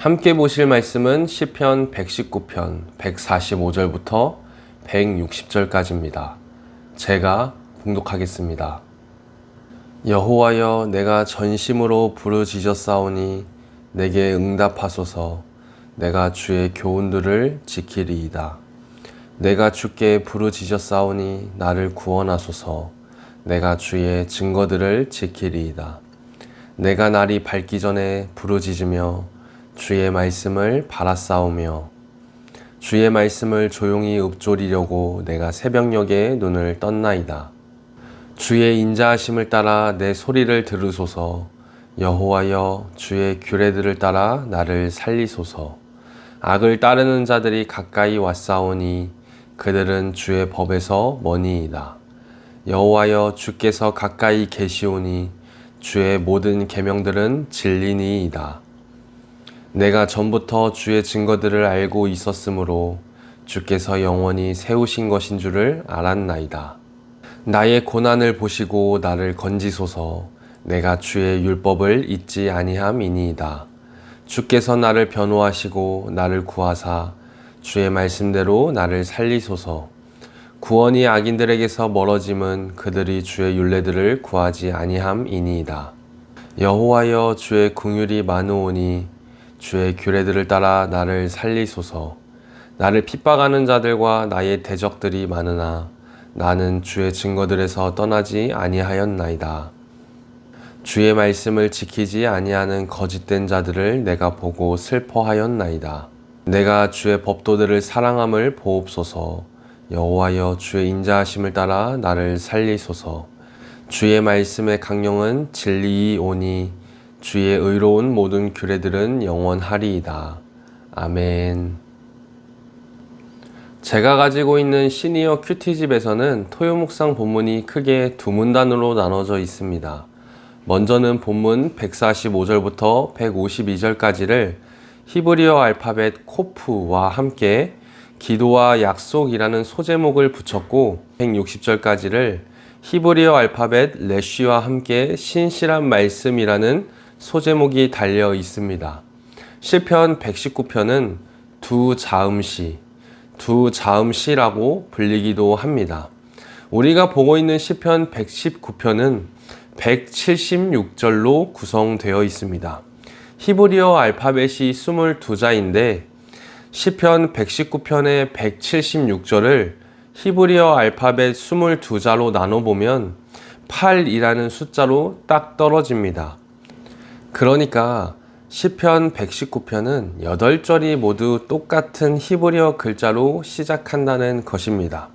함께 보실 말씀은 시편 119편 145절부터 160절까지입니다. 제가 봉독하겠습니다. 여호와여, 내가 전심으로 부르짖었사오니 내게 응답하소서. 내가 주의 교훈들을 지키리이다. 내가 주께 부르짖었사오니 나를 구원하소서. 내가 주의 증거들을 지키리이다. 내가 날이 밝기 전에 부르짖으며 주의 말씀을 바라싸우며 주의 말씀을 조용히 읊조리려고 내가 새벽녘에 눈을 떴나이다. 주의 인자하심을 따라 내 소리를 들으소서. 여호와여, 주의 규례들을 따라 나를 살리소서. 악을 따르는 자들이 가까이 왔사오니 그들은 주의 법에서 머니이다. 여호와여, 주께서 가까이 계시오니 주의 모든 계명들은 진리니이다. 내가 전부터 주의 증거들을 알고 있었으므로 주께서 영원히 세우신 것인 줄을 알았나이다. 나의 고난을 보시고 나를 건지소서. 내가 주의 율법을 잊지 아니함이니이다. 주께서 나를 변호하시고 나를 구하사 주의 말씀대로 나를 살리소서. 구원이 악인들에게서 멀어짐은 그들이 주의 율례들을 구하지 아니함이니이다. 여호와여, 주의 긍휼이 많으오니 주의 규례들을 따라 나를 살리소서. 나를 핍박하는 자들과 나의 대적들이 많으나 나는 주의 증거들에서 떠나지 아니하였나이다. 주의 말씀을 지키지 아니하는 거짓된 자들을 내가 보고 슬퍼하였나이다. 내가 주의 법도들을 사랑함을 보옵소서. 여호와여, 주의 인자하심을 따라 나를 살리소서. 주의 말씀의 강령은 진리이오니 주의 의로운 모든 규례들은 영원하리이다. 아멘. 제가 가지고 있는 시니어 큐티집에서는 토요묵상 본문이 크게 두 문단으로 나눠져 있습니다. 먼저는 본문 145절부터 152절까지를 히브리어 알파벳 코프와 함께 기도와 약속이라는 소제목을 붙였고, 160절까지를 히브리어 알파벳 레쉬와 함께 신실한 말씀이라는 소제목이 달려 있습니다. 시편 119편은 두 자음시라고 불리기도 합니다. 우리가 보고 있는 시편 119편은 176절로 구성되어 있습니다. 히브리어 알파벳이 22자인데 시편 119편의 176절을 히브리어 알파벳 22자로 나눠보면 8이라는 숫자로 딱 떨어집니다. 그러니까 시편 119편은 8절이 모두 똑같은 히브리어 글자로 시작한다는 것입니다.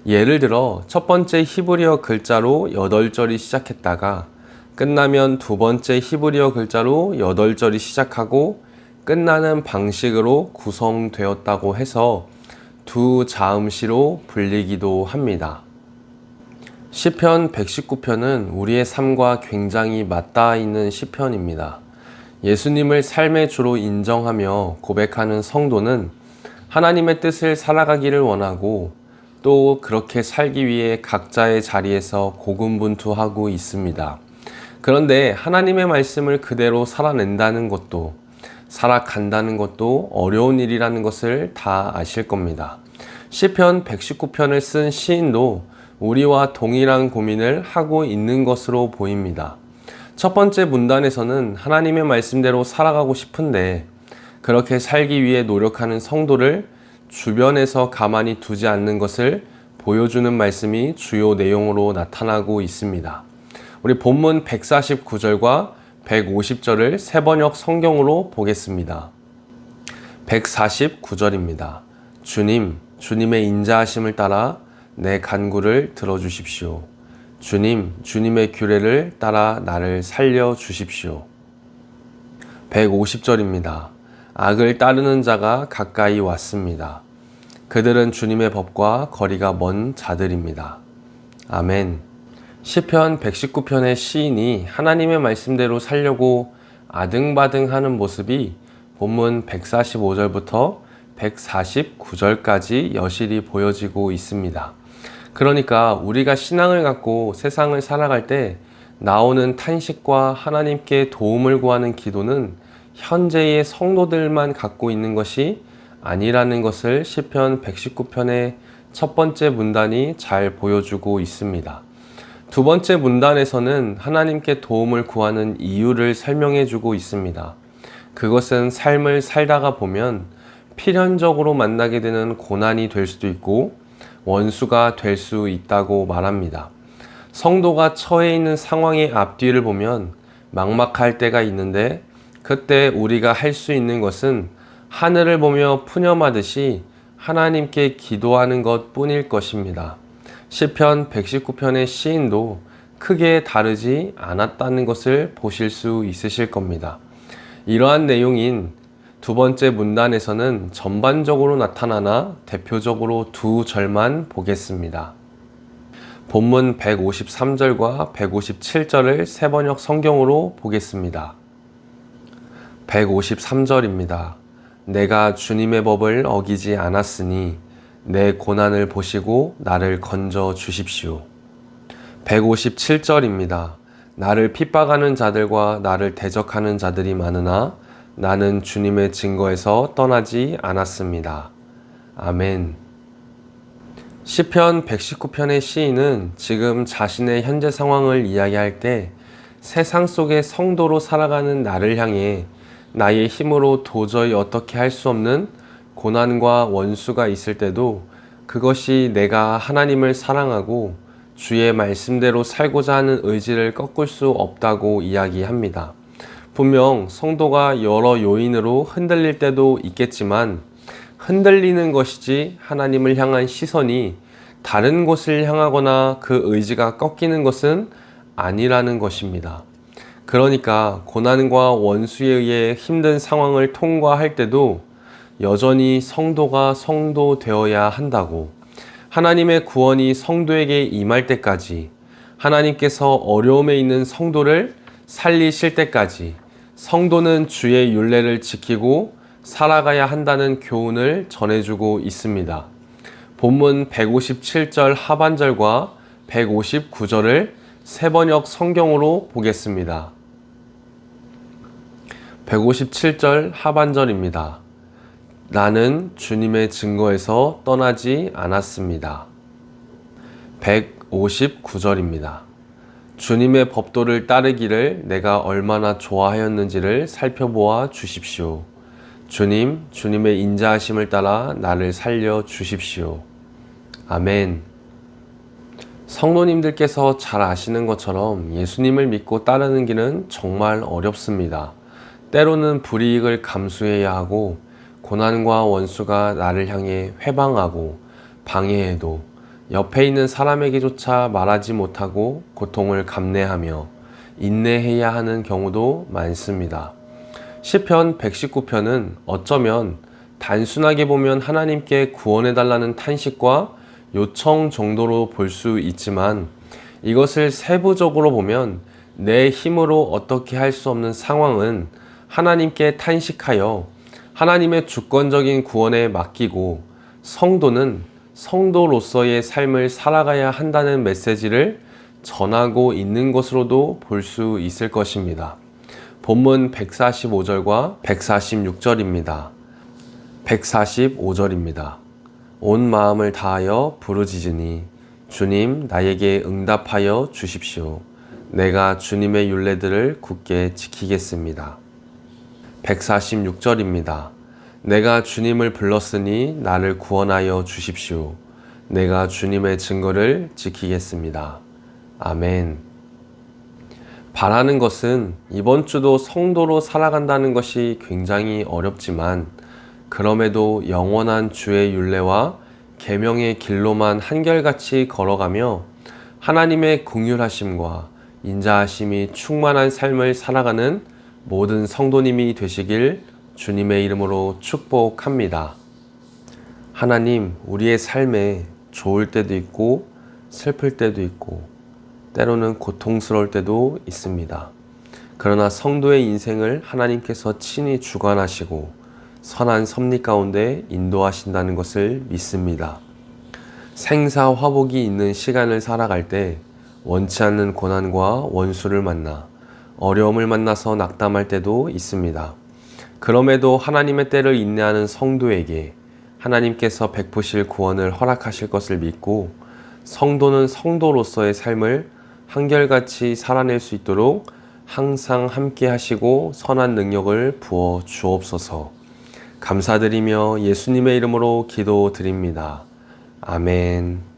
예를 들어 첫 번째 히브리어 글자로 8절이 시작했다가 끝나면 두 번째 히브리어 글자로 8절이 시작하고 끝나는 방식으로 구성되었다고 해서 두 자음시로 불리기도 합니다. 시편 119편은 우리의 삶과 굉장히 맞닿아 있는 시편입니다. 예수님을 삶의 주로 인정하며 고백하는 성도는 하나님의 뜻을 살아가기를 원하고 또 그렇게 살기 위해 각자의 자리에서 고군분투하고 있습니다. 그런데 하나님의 말씀을 그대로 살아낸다는 것도, 살아간다는 것도 어려운 일이라는 것을 다 아실 겁니다. 시편 119편을 쓴 시인도 우리와 동일한 고민을 하고 있는 것으로 보입니다. 첫 번째 문단에서는 하나님의 말씀대로 살아가고 싶은데 그렇게 살기 위해 노력하는 성도를 주변에서 가만히 두지 않는 것을 보여주는 말씀이 주요 내용으로 나타나고 있습니다. 우리 본문 149절과 150절을 새번역 성경으로 보겠습니다. 149절입니다. 주님, 주님의 인자하심을 따라 내 간구를 들어주십시오. 주님, 주님의 규례를 따라 나를 살려주십시오. 150절입니다. 악을 따르는 자가 가까이 왔습니다. 그들은 주님의 법과 거리가 먼 자들입니다. 아멘. 시편 119편의 시인이 하나님의 말씀대로 살려고 아등바등하는 모습이 본문 145절부터 149절까지 여실히 보여지고 있습니다. 그러니까 우리가 신앙을 갖고 세상을 살아갈 때 나오는 탄식과 하나님께 도움을 구하는 기도는 현재의 성도들만 갖고 있는 것이 아니라는 것을 시편 119편의 첫 번째 문단이 잘 보여주고 있습니다. 두 번째 문단에서는 하나님께 도움을 구하는 이유를 설명해 주고 있습니다. 그것은 삶을 살다가 보면 필연적으로 만나게 되는 고난이 될 수도 있고 원수가 될 수 있다고 말합니다. 성도가 처해 있는 상황의 앞뒤를 보면 막막할 때가 있는데 그때 우리가 할 수 있는 것은 하늘을 보며 푸념하듯이 하나님께 기도하는 것 뿐일 것입니다. 시편 119편의 시인도 크게 다르지 않았다는 것을 보실 수 있으실 겁니다. 이러한 내용인 두 번째 문단에서는 전반적으로 나타나나 대표적으로 두 절만 보겠습니다. 본문 153절과 157절을 세번역 성경으로 보겠습니다. 153절입니다. 내가 주님의 법을 어기지 않았으니 내 고난을 보시고 나를 건져 주십시오. 157절입니다. 나를 핍박하는 자들과 나를 대적하는 자들이 많으나 나는 주님의 증거에서 떠나지 않았습니다. 아멘. 시편 119편의 시인은 지금 자신의 현재 상황을 이야기할 때 세상 속의 성도로 살아가는 나를 향해 나의 힘으로 도저히 어떻게 할 수 없는 고난과 원수가 있을 때도 그것이 내가 하나님을 사랑하고 주의 말씀대로 살고자 하는 의지를 꺾을 수 없다고 이야기합니다. 분명 성도가 여러 요인으로 흔들릴 때도 있겠지만 흔들리는 것이지 하나님을 향한 시선이 다른 곳을 향하거나 그 의지가 꺾이는 것은 아니라는 것입니다. 그러니까 고난과 원수에 의해 힘든 상황을 통과할 때도 여전히 성도가 성도 되어야 한다고, 하나님의 구원이 성도에게 임할 때까지, 하나님께서 어려움에 있는 성도를 살리실 때까지 성도는 주의 율례를 지키고 살아가야 한다는 교훈을 전해주고 있습니다. 본문 157절 하반절과 159절을 세번역 성경으로 보겠습니다. 157절 하반절입니다. 나는 주님의 증거에서 떠나지 않았습니다. 159절입니다. 주님의 법도를 따르기를 내가 얼마나 좋아하였는지를 살펴보아 주십시오. 주님의 인자하심을 따라 나를 살려 주십시오. 아멘. 성도님들께서 잘 아시는 것처럼 예수님을 믿고 따르는 길은 정말 어렵습니다. 때로는 불이익을 감수해야 하고 고난과 원수가 나를 향해 회방하고 방해해도 옆에 있는 사람에게조차 말하지 못하고 고통을 감내하며 인내해야 하는 경우도 많습니다. 시편 119편은 어쩌면 단순하게 보면 하나님께 구원해달라는 탄식과 요청 정도로 볼 수 있지만 이것을 세부적으로 보면 내 힘으로 어떻게 할 수 없는 상황은 하나님께 탄식하여 하나님의 주권적인 구원에 맡기고 성도는 성도로서의 삶을 살아가야 한다는 메시지를 전하고 있는 것으로도 볼 수 있을 것입니다. 본문 145절과 146절입니다. 145절입니다. 온 마음을 다하여 부르짖으니 주님 나에게 응답하여 주십시오. 내가 주님의 율례들을 굳게 지키겠습니다. 146절입니다. 내가 주님을 불렀으니 나를 구원하여 주십시오. 내가 주님의 증거를 지키겠습니다. 아멘. 바라는 것은 이번 주도 성도로 살아간다는 것이 굉장히 어렵지만 그럼에도 영원한 주의 율례와 계명의 길로만 한결같이 걸어가며 하나님의 긍휼하심과 인자하심이 충만한 삶을 살아가는 모든 성도님이 되시길 주님의 이름으로 축복합니다. 하나님, 우리의 삶에 좋을 때도 있고 슬플 때도 있고 때로는 고통스러울 때도 있습니다. 그러나 성도의 인생을 하나님께서 친히 주관하시고 선한 섭리 가운데 인도하신다는 것을 믿습니다. 생사화복이 있는 시간을 살아갈 때 원치 않는 고난과 원수를 만나 어려움을 만나서 낙담할 때도 있습니다. 그럼에도 하나님의 때를 인내하는 성도에게 하나님께서 베푸실 구원을 허락하실 것을 믿고 성도는 성도로서의 삶을 한결같이 살아낼 수 있도록 항상 함께 하시고 선한 능력을 부어 주옵소서. 감사드리며 예수님의 이름으로 기도드립니다. 아멘.